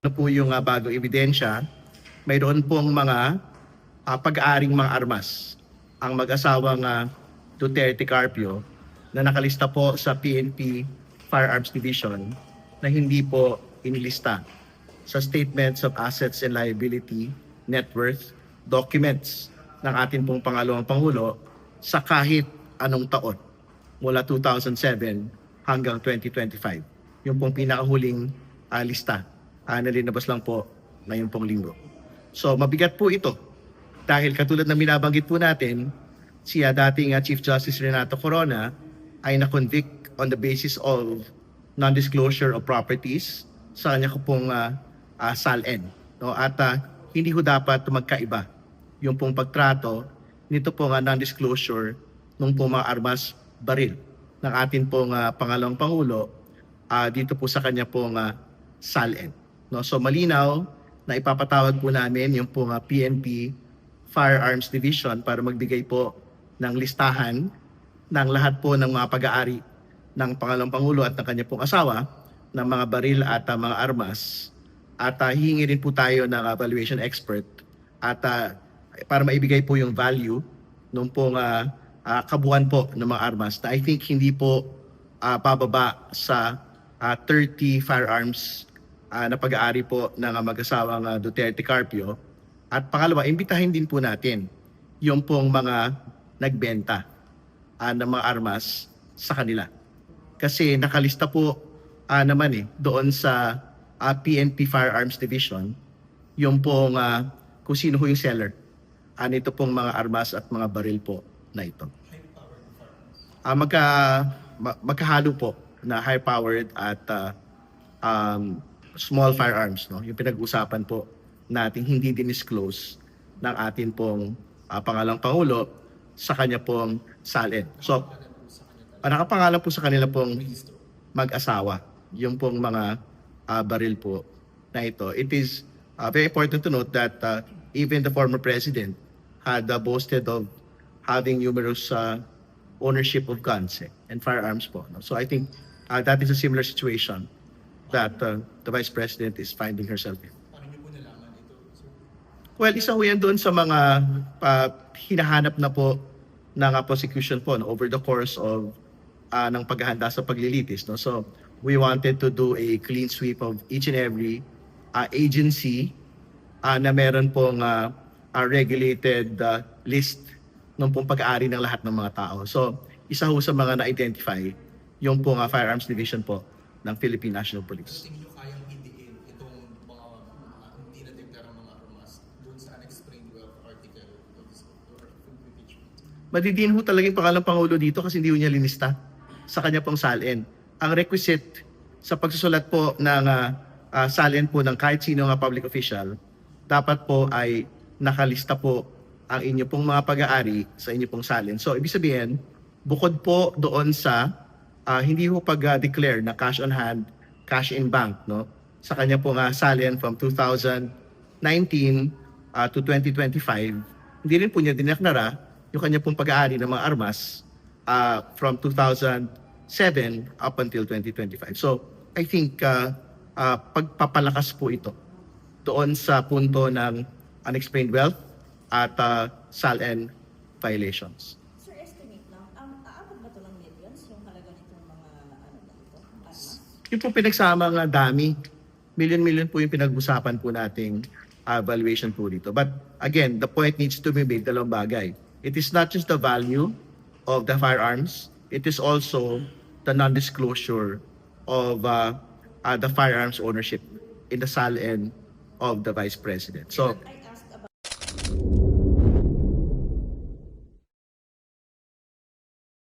Ano po yung bagong ebidensya, mayroon pong mga pag-aaring mga armas ang mag-asawang Duterte Carpio na nakalista po sa PNP Firearms Division na hindi po inilista sa Statements of Assets and Liability, Net Worth, documents ng ating pong pangalawang Pangulo sa kahit anong taon mula 2007 hanggang 2025. Yung pong pinakahuling lista nalinabas lang po ngayon pong linggo. So mabigat po ito dahil katulad na binabanggit po natin, siya dating Chief Justice Renato Corona ay na-convict on the basis of non-disclosure of properties sa kanya ko pong SALN. No? At hindi ho dapat magkaiba yung pong pagtrato nito pong non-disclosure ng pong mga armas baril ng ating pong pangalawang Pangulo dito po sa kanya pong SALN. No, so malinaw na ipapatawag po namin yung pong PNP Firearms Division para magbigay po ng listahan ng lahat po ng mga pag-aari ng pangalawang Pangulo at ng kanya pong asawa ng mga baril at mga armas. At hihingi rin po tayo ng valuation expert at para maibigay po yung value ng pong kabuuan po ng mga armas na I think hindi po bababa sa 30 firearms na pag-aari po ng mag-asawang Duterte Carpio. At pangalawa, imbitahin din po natin yung pong mga nagbenta ng mga armas sa kanila. Kasi nakalista po naman doon sa PNP Firearms Division yung pong kung sino ho yung seller nito pong mga armas at mga baril po na ito. Magkahalo po na high-powered at small firearms, no? Yung pinag-usapan po natin hindi dinisclose ng atin pong pangalawang Pangulo sa kanya pong SALN. So, nakapangalan po sa kanila pong mag-asawa, yung pong mga baril po na ito. It is very important to note that even the former president had boasted of having numerous ownership of guns and firearms po. No? So I think that is a similar situation that the Vice President is finding herself in. Paano niyo po nalaman ito? Well, isa ho yan doon sa mga hinahanap na po ng prosecution po no, over the course of ng paghahanda sa paglilitis. No? So, we wanted to do a clean sweep of each and every agency na meron pong regulated list ng pong pag-aari ng lahat ng mga tao. So, isa ho sa mga na-identify yung pong Firearms Division po ng Philippine National Police. Tingin niyo kayang hindiin itong mga hindi na-deklarang mga armas doon sa unexplained wealth article of this impeachment? Madidiin ho talaga yung pangalang Pangulo dito kasi hindi ho niya linista sa kanya pong SALN. Ang requisite sa pagsusulat po ng SALN po ng kahit sino nga public official, dapat po ay nakalista po ang inyo pong mga pag-aari sa inyo pong SALN. So, ibig sabihin, bukod po doon sa hindi ho pag-declare na cash on hand, cash in bank, no? Sa kanya pong SALN from 2019 to 2025, hindi rin po niya dineklara yung kanya pong pag-aari ng mga armas from 2007 up until 2025. So, I think pagpapalakas po ito doon sa punto ng unexplained wealth at SALN violations. Sir, estimate lang, aabot ba ito ng millions yung halaga nitong mga armas? Yung po pinagsamang dami, million-million po yung pinag-usapan po nating valuation po dito. But again, the point needs to be made, dalawang bagay. It is not just the value of the firearms, it is also the non-disclosure of the firearms ownership in the SALN of the Vice President. So, I asked about